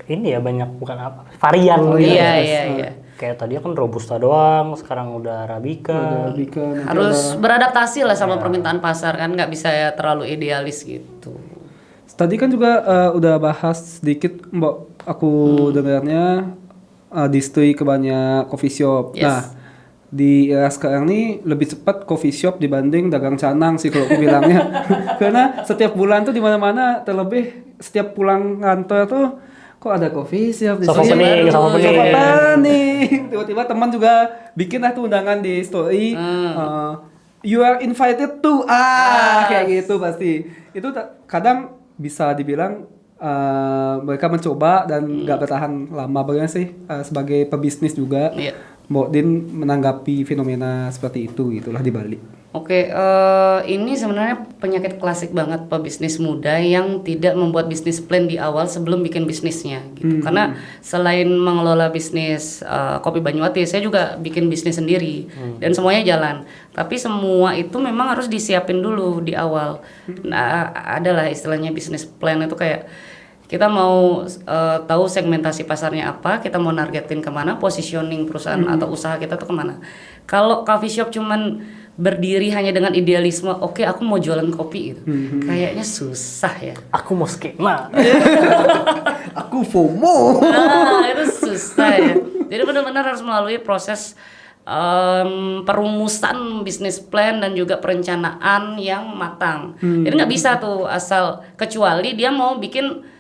ini ya, banyak bukan apa varian gitu. Iya. Kayak tadi kan Robusta doang, sekarang udah Arabica. Harus beradaptasi lah sama permintaan pasar kan, nggak bisa ya terlalu idealis gitu. Tadi kan juga udah bahas sedikit Mbak, aku dengarnya distri ke banyak coffee shop. Yes. Nah, di era sekarang nih lebih cepat coffee shop dibanding dagang canang sih kalau aku bilangnya. Karena setiap bulan tuh di mana-mana terlebih setiap pulang kantor tuh kok ada coffee shop di sini. Sofa nih. Tiba-tiba teman juga bikin tuh undangan di story. You are invited to kayak gitu pasti. Itu kadang bisa dibilang mereka mencoba dan nggak bertahan lama. Bagaimana sih sebagai pebisnis juga Mbak Din menanggapi fenomena seperti itu gitulah di Bali? Oke, ini sebenarnya penyakit klasik banget pebisnis muda yang tidak membuat bisnis plan di awal sebelum bikin bisnisnya gitu. Karena selain mengelola bisnis Kopi Banyuwati, saya juga bikin bisnis sendiri dan semuanya jalan. Tapi semua itu memang harus disiapin dulu di awal. Nah, adalah istilahnya bisnis plan itu kayak kita mau tahu segmentasi pasarnya apa, kita mau nargetin kemana, positioning perusahaan atau usaha kita tuh kemana. Kalau coffee shop cuman berdiri hanya dengan idealisme, oke, aku mau jualan kopi gitu, kayaknya susah ya. Aku mau skema. Aku FOMO. Nah, itu susah ya. Jadi benar-benar harus melalui proses perumusan bisnis plan dan juga perencanaan yang matang. Jadi nggak bisa tuh asal, kecuali dia mau bikin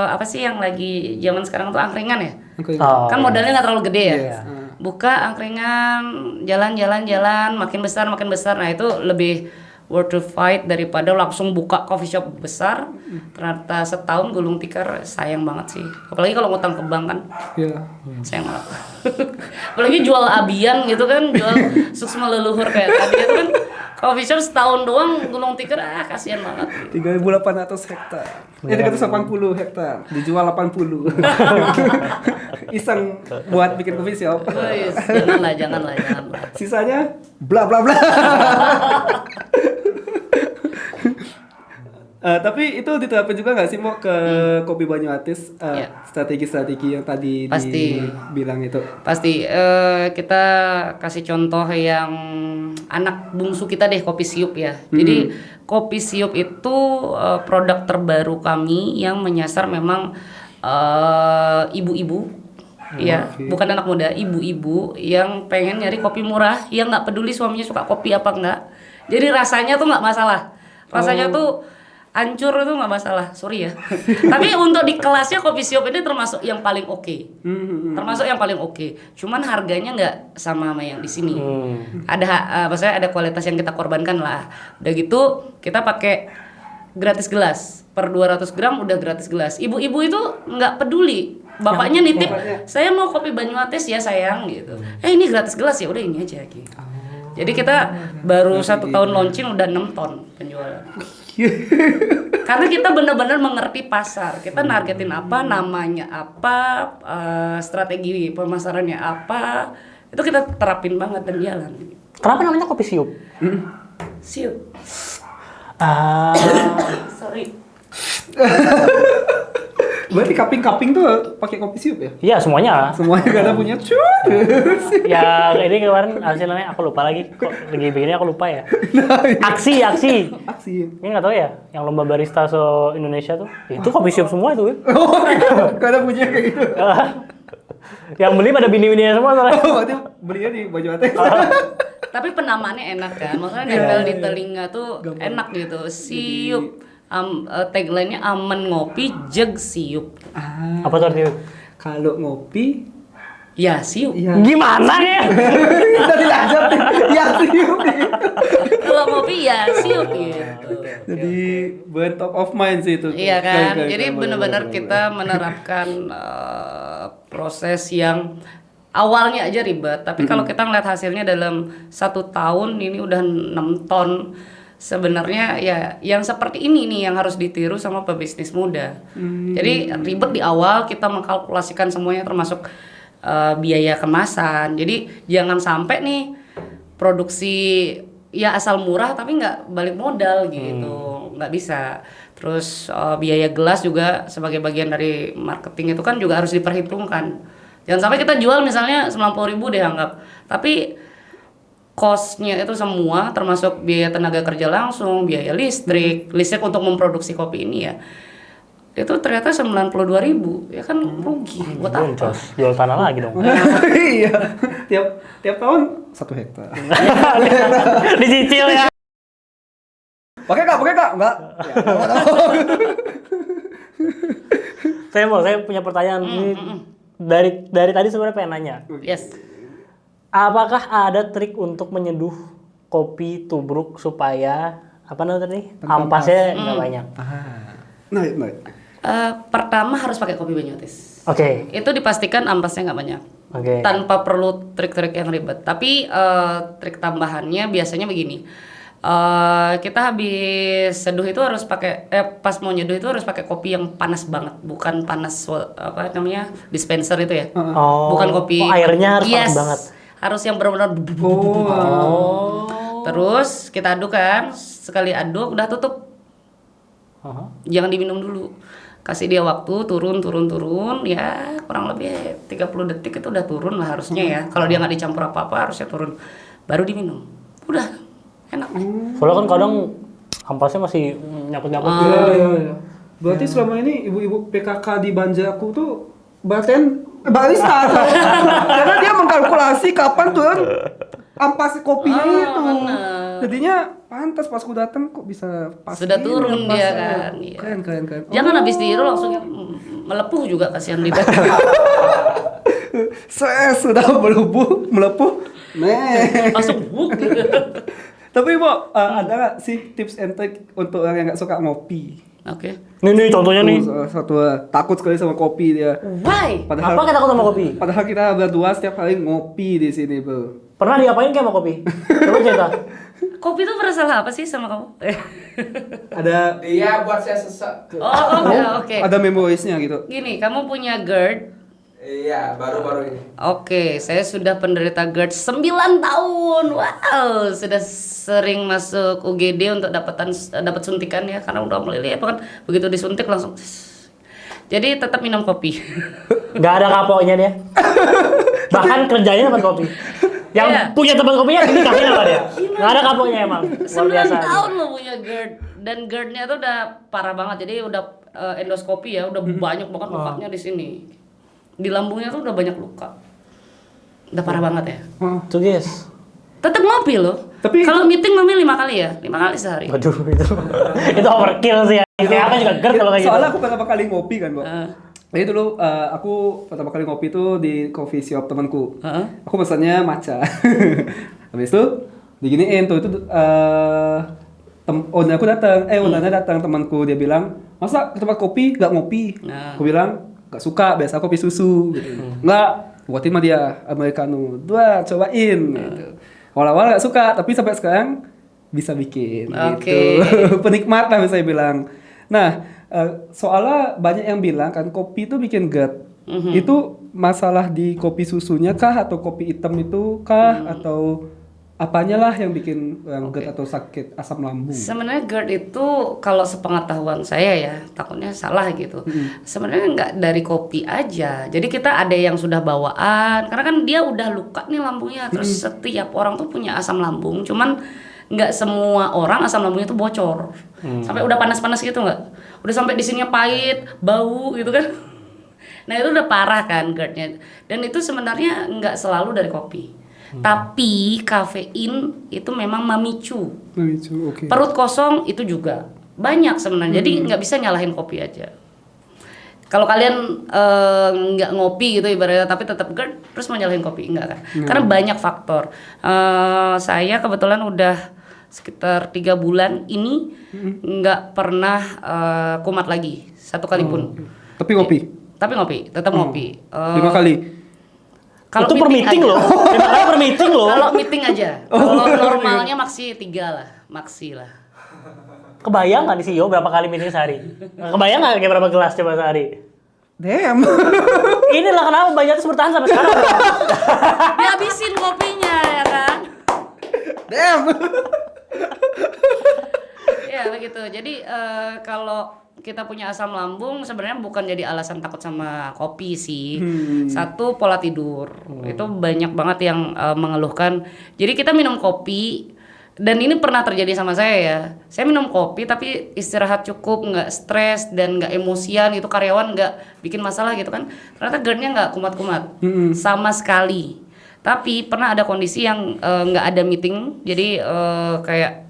apa sih yang lagi zaman sekarang tuh angkringan ya? Kan modalnya nggak terlalu gede ya. Buka angkringan, jalan, makin besar. Nah itu lebih worth to fight daripada langsung buka coffee shop besar. Ternyata setahun gulung tikar, sayang banget sih. Apalagi kalau ngutang ke bank kan. Sayang banget. Apalagi jual abian gitu kan, jual suksma leluhur kayak tadi itu kan. Coffee shop setahun doang gulung tikar, kasihan banget. 3.800 hektar. 380 hektar, dijual 80. Iseng buat bikin coffee shop. Janganlah. Sisanya bla bla bla. Tapi itu diterapin juga nggak sih mau ke kopi Banyuatis strategi-strategi yang tadi Pasti. dibilang itu? Pasti kita kasih contoh yang anak bungsu kita deh, kopi siup ya. Jadi kopi siup itu produk terbaru kami yang menyasar memang ibu-ibu. Ya, bukan anak muda, ibu-ibu yang pengen nyari kopi murah, yang nggak peduli suaminya suka kopi apa enggak. Jadi rasanya tuh nggak masalah. Rasanya tuh hancur itu nggak masalah, sorry ya. Tapi untuk di kelasnya kopi siup ini termasuk yang paling oke. Termasuk yang paling oke. Cuman harganya nggak sama yang di sini. Ada maksudnya ada kualitas yang kita korbankan lah. Udah gitu kita pakai gratis gelas. Per 200 gram udah gratis gelas. Ibu-ibu itu nggak peduli. Bapaknya nitip, saya mau kopi Banyuatis ya sayang gitu. Ini gratis gelas ya udah ini aja gitu. Jadi kita baru 1 tahun launching udah 6 ton penjualan. Karena kita benar-benar mengerti pasar. Kita nargetin apa, namanya apa, strategi pemasarannya apa. Itu kita terapin banget dan jalan. Kenapa namanya kopi siup? Siup. Sorry. Berarti kaping-kaping tuh pakai kopi siup ya? Iya semuanya. Semuanya gak ada punya Ya ini kemarin hasilnya aku lupa lagi. Kok lagi bikinnya aku lupa ya. Aksi. Ini nggak tahu ya. Yang lomba barista Indonesia tuh. Itu kopi siup semua itu. Gak ada punya kayak gitu. Yang beli pada bini-bininya semua soalnya. Berarti belinya di Banyuatis. Tapi penamaannya enak kan. Maksudnya nempel di telinga tuh enak gitu. Siup. Tagline-nya aman ngopi jeg siup. Apa tuh artinya? Kalau ngopi ya siup. ya. Gimana ya? Udah dilanjutin. Ya siup. Kalau ngopi ya siup gitu. Jadi buat top of mind sih itu. Iya kan. Keren, Jadi keren, benar-benar boleh. kita menerapkan proses yang awalnya aja ribet, tapi kalau kita ngeliat hasilnya dalam 1 tahun ini udah 6 ton. Sebenarnya ya yang seperti ini nih yang harus ditiru sama pebisnis muda. Jadi ribet di awal, kita mengkalkulasikan semuanya termasuk biaya kemasan. Jadi jangan sampai nih produksi ya asal murah tapi nggak balik modal gitu, nggak bisa. Terus biaya gelas juga sebagai bagian dari marketing itu kan juga harus diperhitungkan. Jangan sampai kita jual misalnya 90.000 deh anggap, tapi cost-nya itu semua termasuk biaya tenaga kerja langsung, biaya listrik untuk memproduksi kopi ini ya. Itu ternyata 92.000, ya kan rugi buat apa? Boncos, jual tanah lagi dong. Iya. Tiap tahun 1 hektar. Dicicil ya. Pakai kak? Enggak. Saya punya pertanyaan. Ini dari tadi sebenarnya pengen nanya. Yes. Apakah ada trik untuk menyeduh kopi tubruk supaya apa namanya tadi? Ampasnya nggak banyak. Nah. Pertama harus pakai kopi Banyuatis. Oke. Itu dipastikan ampasnya nggak banyak. Oke. Tanpa perlu trik-trik yang ribet. Tapi trik tambahannya biasanya begini. Kita habis seduh itu harus pakai pas mau nyeduh itu harus pakai kopi yang panas banget, bukan panas apa namanya dispenser itu ya. Bukan kopi. Airnya harus panas banget. Harus yang benar-benar. Terus kita aduk kan, sekali aduk udah tutup. Jangan diminum dulu. Kasih dia waktu turun ya kurang lebih 30 detik itu udah turun lah harusnya ya. Kalau dia nggak dicampur apa-apa harusnya turun. Baru diminum. Udah enak. Soalnya kan kadang ampasnya masih nyakut-nyakut. Iya. Berarti selama ini ibu-ibu PKK di Banjarku tuh barista. Karena dia mengkalkulasi kapan turun ampas kopinya itu. Bener. Jadinya pantas pas aku datang kok bisa pas. Sudah turun dia kan. Iya. Keren. Jangan habis tiru langsung melepuh juga kasihan lidah. Saya sudah melepuh. Langsung buk. Tapi Bo, ada nggak sih tips and trick untuk orang yang nggak suka ngopi? Oke. Nih contohnya nih. Salah satu takut sekali sama kopi dia. Why? Apa kita takut sama kopi? Padahal kita berdua setiap kali ngopi di sini, Bro. Pernah diapain kayak sama kopi? Coba cerita. Kopi itu bersalah apa sih sama kamu? Ada Dia buat saya sesek. Oh, oke. ada memorisnya gitu. Gini, kamu punya GERD, Iya, baru-baru ini. Oke, saya sudah penderita GERD 9 tahun. Wow, sudah sering masuk UGD untuk dapat suntikan ya karena udah meleleh kan begitu disuntik langsung. Jadi tetap minum kopi. Nggak ada kapoknya dia. Bahkan kerjanya tempat kopi. Yang punya tempat kopinya dinikahin sama dia. Nggak ada kapoknya emang. Luar 9 biasa. tahun lo punya GERD dan GERD-nya tuh udah parah banget. Jadi udah endoskopi ya, udah banyak banget lukanya di sini. Di lambungnya tuh udah banyak luka. Udah parah banget ya. Tuh guys. Tetap ngopi loh. Tapi kalau meeting ngopi 5 kali ya, 5 kali sehari. Waduh itu overkill sih ya. Kayak aku juga GERD kalau kayak gitu. Soalnya aku pertama kali ngopi kan, Mbak. Jadi dulu aku pertama kali ngopi tuh di coffee shop temanku. Aku pesannya matcha. Habis itu diginiin tuh itu ownerku datang, ownernya datang temanku dia bilang, "Masa ke tempat kopi gak ngopi?" Aku bilang, "Gak suka, biasa kopi susu." Gitu. Enggak, buatin mah dia americano. Dua, cobain gitu. Awal-awal gak suka, tapi sampai sekarang bisa bikin gitu. Penikmat lah saya bilang. Nah, soalnya banyak yang bilang kan kopi itu bikin GERD. Itu masalah di kopi susunya kah atau kopi hitam itu kah atau apanya lah yang bikin GERD atau sakit asam lambung? Sebenarnya GERD itu kalau sepengetahuan saya ya, takutnya salah gitu. Sebenarnya nggak dari kopi aja. Jadi kita ada yang sudah bawaan, karena kan dia udah luka nih lambungnya. Terus setiap orang tuh punya asam lambung, cuman nggak semua orang asam lambungnya tuh bocor. Sampai udah panas-panas gitu nggak? Udah sampai di sininya pahit, bau gitu kan. Nah itu udah parah kan GERD-nya. Dan itu sebenarnya nggak selalu dari kopi. Tapi kafein itu memang memicu. Okay. Perut kosong itu juga banyak sebenarnya. Jadi nggak bisa nyalahin kopi aja. Kalau kalian nggak ngopi gitu ibaratnya, tapi tetap GERD, terus mau nyalahin kopi enggak kan? Karena banyak faktor. Saya kebetulan udah sekitar 3 bulan ini nggak pernah kumat lagi 1 kali pun. Tapi ngopi. Tapi ngopi, tetap ngopi. 5 kali. Kalau itu per meeting loh. 5 kali per meeting loh. Kalau meeting aja. Kalau normalnya maksi 3 lah, maksi lah. Kebayang nggak di CEO berapa kali meeting sehari? Kebayang nggak kayak berapa gelas coba sehari? Damn. Inilah kenapa banyak terus bertahan sampai sekarang. Dihabisin kopinya ya kan? Damn. Ya begitu. Jadi kalau kita punya asam lambung sebenarnya bukan jadi alasan takut sama kopi sih. Satu, pola tidur. Itu banyak banget yang mengeluhkan. Jadi kita minum kopi, dan ini pernah terjadi sama saya ya. Saya minum kopi tapi istirahat cukup, nggak stres dan nggak emosian gitu, karyawan nggak bikin masalah gitu kan. Ternyata GERD-nya nggak kumat-kumat sama sekali. Tapi pernah ada kondisi yang nggak ada meeting, jadi kayak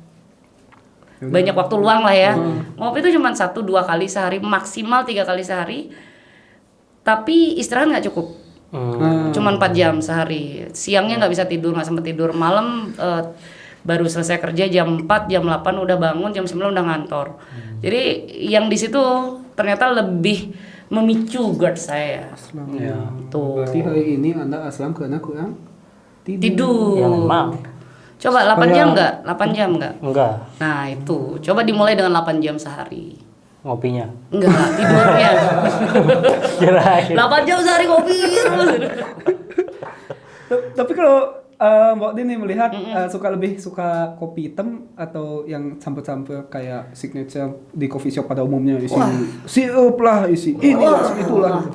banyak waktu luang lah ya. Ngopi itu cuma 1-2 kali sehari, maksimal 3 kali sehari. Tapi istirahat nggak cukup. Cuman 4 jam sehari. Siangnya nggak bisa tidur, nggak sempet tidur. Malam baru selesai kerja jam 4, jam 8 udah bangun, jam 9 udah ngantor. Jadi yang di situ ternyata lebih memicu GERD saya. Ya. Tuh. Berarti hari ini Anda aslam karena kurang Tidur. Ya memang. Coba 8 jam nggak? 8 jam nggak? Enggak. Nah itu, coba dimulai dengan 8 jam sehari. Ngopinya. Enggak, tidurnya. Kirain. 8 jam sehari kopi terus. Tapi kalau Mbak Dini melihat lebih suka kopi hitam atau yang campur-campur kayak signature di coffee shop pada umumnya isi sirup lah, isi ini itulah.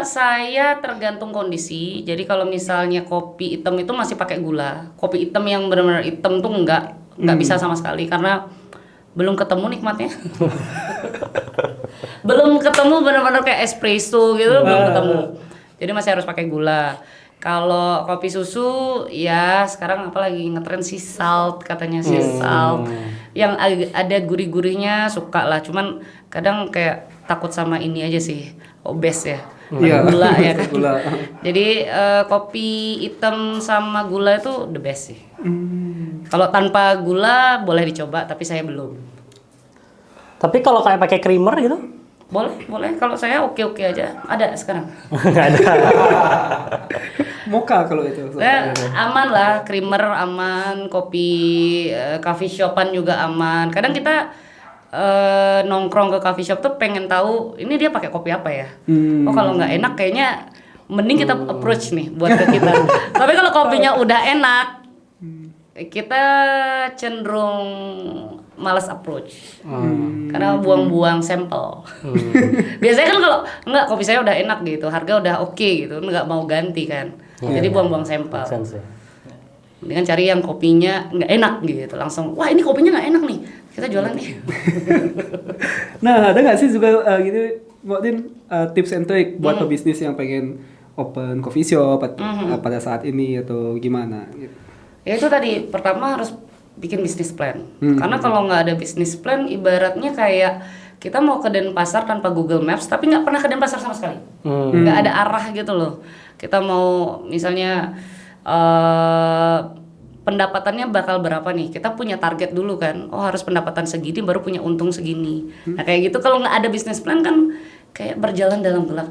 Saya tergantung kondisi. Jadi kalau misalnya kopi hitam itu masih pakai gula. Kopi hitam yang benar-benar hitam tuh enggak bisa sama sekali karena belum ketemu nikmatnya. Belum ketemu benar-benar kayak espresso gitu, belum ketemu. Jadi masih harus pakai gula. Kalau kopi susu ya sekarang apalagi ngetren sea salt, katanya sea salt. Yang ada gurih-gurihnya suka lah, cuman kadang kayak takut sama ini aja sih, obes ya. Gula ya kan. Gula. Jadi kopi hitam sama gula itu the best sih. Kalau tanpa gula boleh dicoba, tapi saya belum. Tapi kalau kayak pakai creamer gitu? Boleh. Kalau saya oke aja. Ada sekarang. Enggak ada. Mocha kalau itu. Aman lah, creamer aman, kopi coffee shopan juga aman. Kadang kita nongkrong ke coffee shop tuh pengen tahu ini dia pakai kopi apa ya. Oh kalau nggak enak kayaknya mending kita approach nih buat ke kita. Tapi kalau kopinya udah enak, kita cenderung malas approach. Karena buang-buang sampel. Biasanya kan kalau enggak kopi saya udah enak gitu, harga udah oke gitu, nggak mau ganti kan. Jadi buang-buang sampel. Mendingan cari yang kopinya nggak enak gitu, langsung wah ini kopinya nggak enak nih, kita jualan nih. Nah, ada nggak sih juga gitu, Mbak Din, tips and trick buat pebisnis yang pengen open coffee shop pada saat ini atau gimana? Gitu. Ya itu tadi, pertama harus bikin bisnis plan. Karena kalau nggak ada bisnis plan, ibaratnya kayak kita mau ke Denpasar tanpa Google Maps, tapi nggak pernah ke Denpasar sama sekali. Nggak ada arah gitu loh. Kita mau misalnya pendapatannya bakal berapa nih? Kita punya target dulu kan. Oh harus pendapatan segini baru punya untung segini. Nah kayak gitu kalau nggak ada bisnis plan kan kayak berjalan dalam gelap.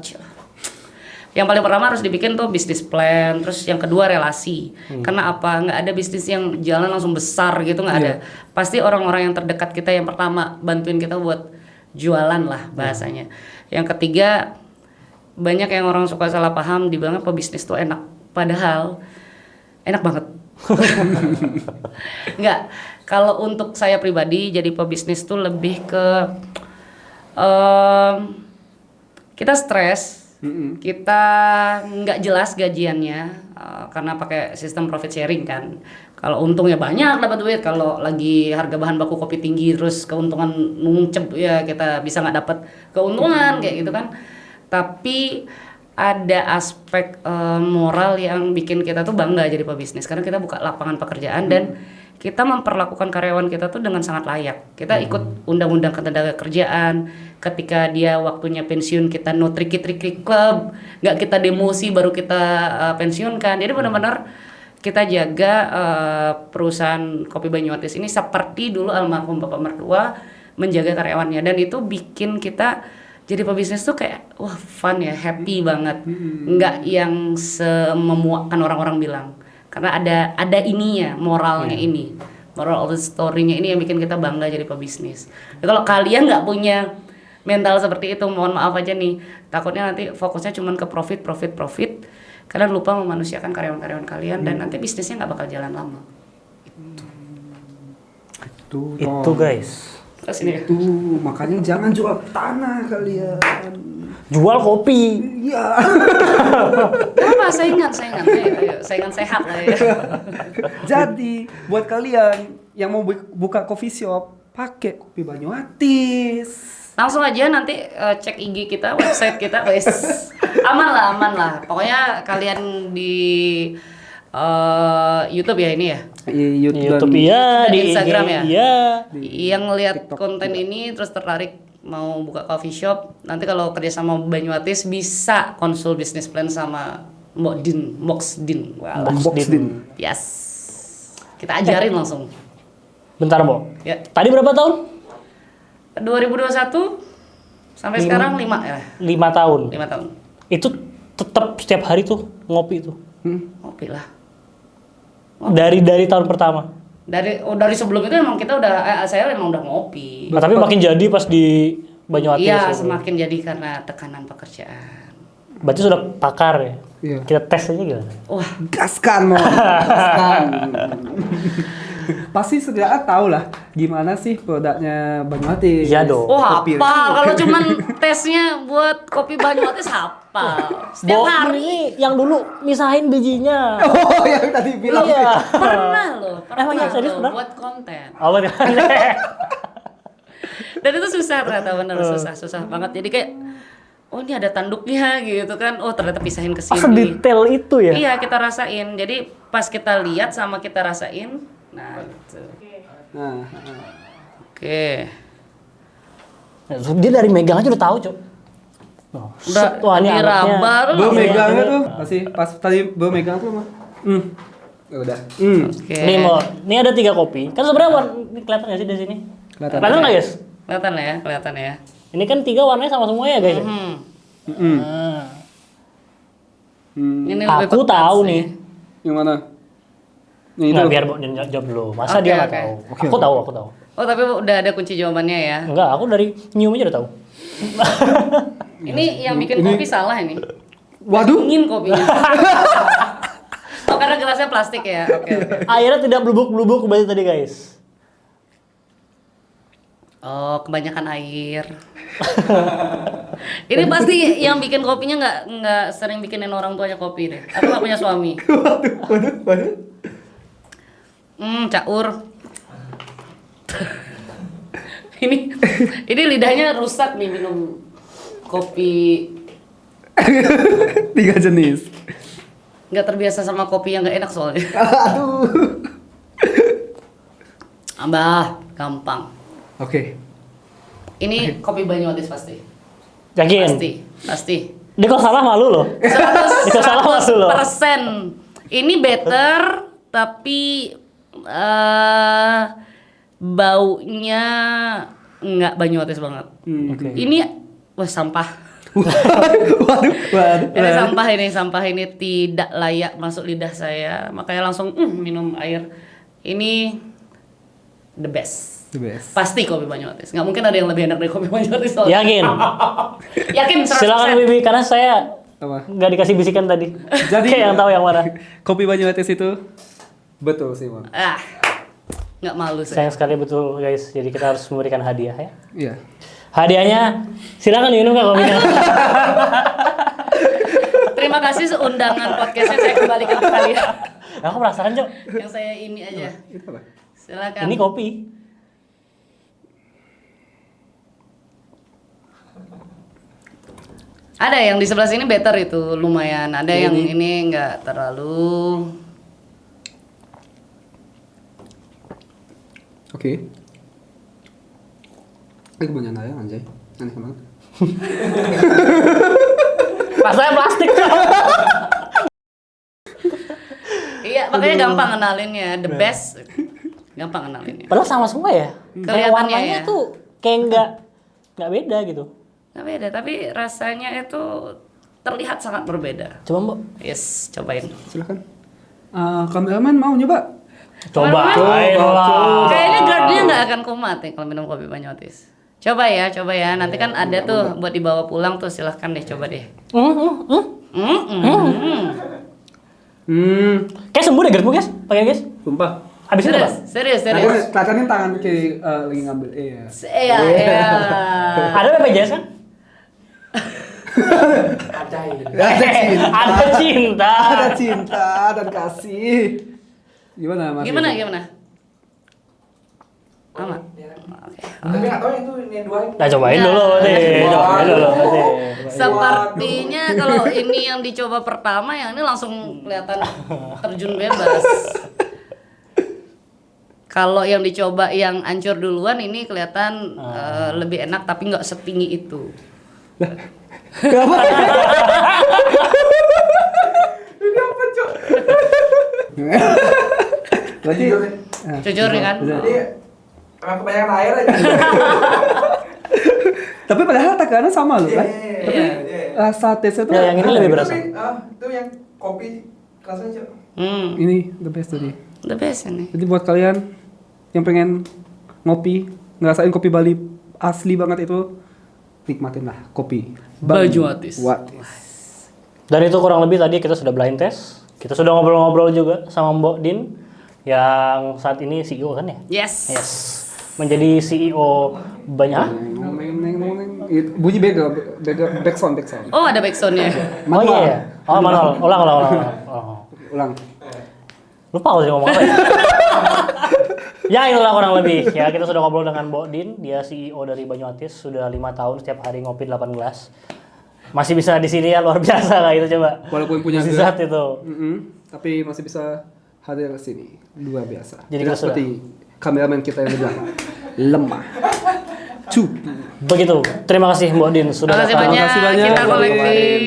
Yang paling pertama harus dibikin tuh bisnis plan. Terus yang kedua relasi. Karena apa? Nggak ada bisnis yang jalan langsung besar gitu, nggak ada. Pasti orang-orang yang terdekat kita yang pertama bantuin kita buat jualan lah bahasanya. Yang ketiga, banyak yang orang suka salah paham dibilang pebisnis tuh enak. Padahal enak banget. Enggak, kalau untuk saya pribadi jadi pebisnis tuh lebih ke kita stres, kita nggak jelas gajiannya karena pakai sistem profit sharing kan. Kalau untungnya banyak dapat duit, kalau lagi harga bahan baku kopi tinggi terus keuntungan nuncep ya kita bisa nggak dapat keuntungan kayak gitu kan. Tapi ada aspek moral yang bikin kita tuh bangga jadi pebisnis karena kita buka lapangan pekerjaan dan kita memperlakukan karyawan kita tuh dengan sangat layak. Kita ikut undang-undang ketenagakerjaan. Ketika dia waktunya pensiun kita no triki-triki club, nggak kita demosi baru kita pensiunkan. Jadi benar-benar kita jaga perusahaan Kopi Banyuwatis ini seperti dulu almarhum Bapak mertua menjaga karyawannya, dan itu bikin kita jadi pebisnis tuh kayak wah fun ya, happy banget. Nggak yang memuakkan orang-orang bilang. Karena ada ininya, moralnya ini. Moral of the story-nya ini yang bikin kita bangga jadi pebisnis. Nah, kalau kalian nggak punya mental seperti itu, mohon maaf aja nih. Takutnya nanti fokusnya cuma ke profit. Kalian lupa memanusiakan karyawan-karyawan kalian dan nanti bisnisnya nggak bakal jalan lama. Itu guys. Terus ini Itu makanya jangan jual tanah kalian. Jual kopi. Iya. apa saingan sehat lah ya. Jadi buat kalian yang mau buka coffee shop, pakai Kopi Banyuwatis. Langsung aja nanti cek IG kita, website kita, wes aman lah. Pokoknya kalian di YouTube ya ini ya. YouTube ya, di Instagram ya. Iya. Yang lihat konten ini terus tertarik mau buka coffee shop, nanti kalau kerja sama Banyuwatis bisa konsul bisnis plan sama Box Din. Yes. Kita ajarin langsung. Bentar, Bo. Ya. Tadi berapa tahun? 2021 sampai sekarang 5 ya. 5 tahun. 5 tahun. Itu tetap setiap hari tuh ngopi tuh. Ngopi lah. Dari tahun pertama. Dari sebelum itu emang kita saya emang udah ngopi. Nah, tapi makin jadi pas di Banyuwatis. Iya, semakin jadi karena tekanan pekerjaan. Berarti sudah pakar ya. Iya. Kita tes aja gimana? Wah, Gaskan, Mo. Gaskan. Pasti sudah tahu lah gimana sih produknya Banyuwatis. Iya dong. wah Kopi. apa? Kalau cuman tesnya buat kopi Banyuwatis apa? Setiap Bo, hari. ini yang dulu misahin bijinya. Oh, yang tadi bilang. Iya. Pernah loh, Emang ya, serius pernah? buat konten. Awal kan. Dan itu susah ternyata, bener susah banget. Jadi kayak oh ini ada tanduknya gitu kan. Oh ternyata pisahin ke sini. Sedetail itu ya. Iya, kita rasain. Jadi pas kita lihat sama kita rasain, nah gitu. Nah, Oke. Dia dari megang aja udah tahu, Cok. Oh, Udah wah, ini anaknya. diraba tuh. Bro megangnya tuh masih pas tadi bro megang tuh mah. Ya udah. Oke. Ini ada 3 kopi. Kan sebenarnya ini kelihatan nggak sih di sini? Kelihatan. Kelihatan nggak, guys? Kelihatan ya. Ini kan 3 warnanya sama semua ya, guys. Nah, Ini lebih aku pekat tahu sih. nih. Yang mana? Yang itu. Nggak, biar Bo jawab dulu. Masa Oke, dia nggak oke. tahu? Oke. Aku tahu. Oh, tapi udah ada kunci jawabannya ya. Enggak, aku dari nyium aja udah tahu. Ini yang bikin kopi salah ini. Waduh. Dingin kopinya. Oh, karena gelasnya plastik ya. Oke. Airnya tidak blubuk-blubuk berarti tadi guys. Oh, kebanyakan air. Ini pasti yang bikin kopinya nggak sering bikinin orang tuanya kopi deh. Aku nggak punya suami. Waduh. Caur. ini lidahnya rusak nih minum kopi. 3 jenis. Nggak terbiasa sama kopi yang nggak enak soalnya. Aduh. Abah, gampang. Oke. Ini kopi Banyuwantis pasti. Yakin? Pasti. Dia kalau salah malu loh. 100%. Ini better tapi baunya nggak Banyuwantis banget. Oke. Ini sampah. Waduh. Ini sampah ini tidak layak masuk lidah saya. Makanya langsung minum air. Ini the best. The best. Pasti kopi Banyuwantis. Nggak mungkin ada yang lebih enak dari kopi Banyuwantis. soalnya. Yakin? Yakin 100%. Silakan Bibi karena saya Apa? nggak dikasih bisikan tadi. Jadi Kayak yang tahu yang mana. Kopi Banyuwantis itu betul sih, Bang. Nggak malu saya. Sayang sekali betul guys. Jadi kita harus memberikan hadiah ya. Iya. Hadiahnya silakan minum nggak kopinya. Terima kasih undangan podcastnya saya kembalikan ke kalian. Aku penasaran Cok. Yang saya ini aja. Itu apa? Silakan. Ini kopi. Ada yang di sebelah sini better itu lumayan. Ada yang ini nggak terlalu. Oke. Ini kebanyakan air anjay. Aneh banget. Rasanya plastik. Iya, makanya gampang kenalinnya. The best. Gampang kenalinnya. Padahal sama semua ya. Kayak Kelihatannya warnanya ya. tuh kayak nggak beda gitu. Nggak beda, tapi rasanya itu terlihat sangat berbeda. Coba Mbak. Yes, cobain. Silakan. Kameramen mau nyoba? Cobain lah. Kayaknya guardnya nggak akan kumat nih kalau minum kopi Banyuwantis. Coba ya. Nanti kan ada tuh buat dibawa pulang tuh, silahkan deh coba deh. Kayak sembuh deh gerbuk guys. Pakai guys. Sumpah. Habis itu apa? Serius. Kelihatannya tangan kiri lagi ngambil. Iya. Iya. Ada BPJS kan? Ada cinta. Ada cinta dan kasih. Gimana Mas? Gimana? Aman. Tapi nggak tahu itu ini dua. Nah cobain dulu deh. Cobain dulu deh. Sepertinya kalau ini yang dicoba pertama, yang ini langsung kelihatan terjun bebas. Kalau yang dicoba yang hancur duluan ini kelihatan lebih enak tapi nggak setinggi itu. Kenapa? Ini apa, Cok? Berarti Jujur nih kan? Jadi emang kebanyakan air aja. tapi padahal takarannya sama loh kan? Tapi Iya. rasa taste itu Ya, yang ini lebih berasa. Itu yang kopi rasanya, Cok. Ini the best tadi. The best ini. Jadi buat kalian yang pengen ngopi, ngerasain kopi Bali asli banget itu, nikmatin lah kopi Banyuwantis. Dan itu kurang lebih tadi kita sudah blind test. Kita sudah ngobrol-ngobrol juga sama Mbok Din yang saat ini CEO kan ya? Yes. Menjadi CEO banyak. Bunyi backsound. Oh, ada backsoundnya. Oh iya. Oh manual. Ulang. Ulang. Lupa aku sih ngomong apa ya. Ya itulah kurang lebih. Ya kita sudah ngobrol dengan Mbok Din. Dia CEO dari Banyuwantis. Sudah 5 tahun setiap hari ngopi 8 gelas. Masih bisa di sini ya, luar biasa lah itu coba. Walaupun punya Zat itu. tapi masih bisa hadir ke sini. Luar biasa. Jadi Tidak kita sudah- seperti kameramen kita yang di belakang. Lemah. Cupu. Begitu. Terima kasih Mbok Din sudah Terima kasih datang. banyak. kasih banyak, Kita Mbak kolektif.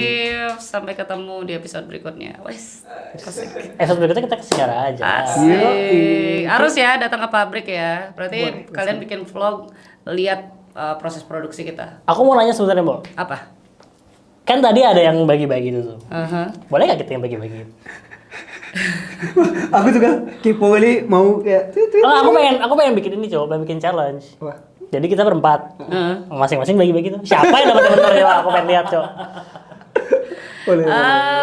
Sampai ketemu di episode berikutnya. Wes. Episode berikutnya kita ke Singara aja. Asik. Harus ya datang ke pabrik ya. Berarti kalian bikin vlog, lihat proses produksi kita. Aku mau nanya sebenarnya Mbok. Apa? Kan tadi ada yang bagi-bagi itu tuh. Aha. Boleh nggak kita yang bagi-bagi? Aku juga kepo kali mau kayak Aku pengen bikin ini, coba pengen bikin challenge. Wah. Jadi kita berempat, masing-masing bagi-bagi tuh. Siapa yang dapat bener ya? Aku pengen lihat, Cok. Boleh.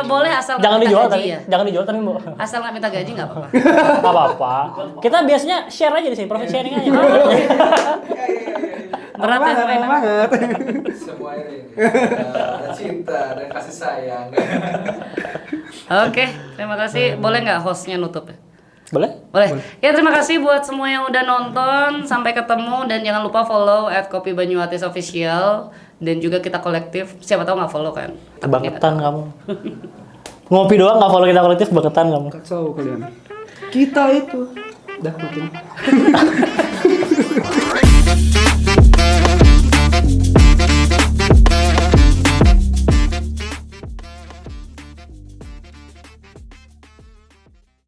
Boleh asal Jangan nggak minta dijual gaji tapi, ya. jangan dijual tapi mau. Asal nggak minta gaji nggak apa-apa. Gak apa-apa. Kita biasanya share aja di sini, profit sharing aja. Berat ya mainan. banget. Semua ini. Ada cinta dan kasih sayang. Oke, terima kasih. Boleh nggak hostnya nutup ya? Boleh? Boleh. Ya terima kasih buat semua yang udah nonton. Sampai ketemu dan jangan lupa follow @kopibanyuatisofficial dan juga kita kolektif. Siapa tahu nggak follow kan? Kebangetan kamu. Ngopi doang nggak follow kita kolektif, kebangetan kamu. Kacau kalian. Kita itu udah makin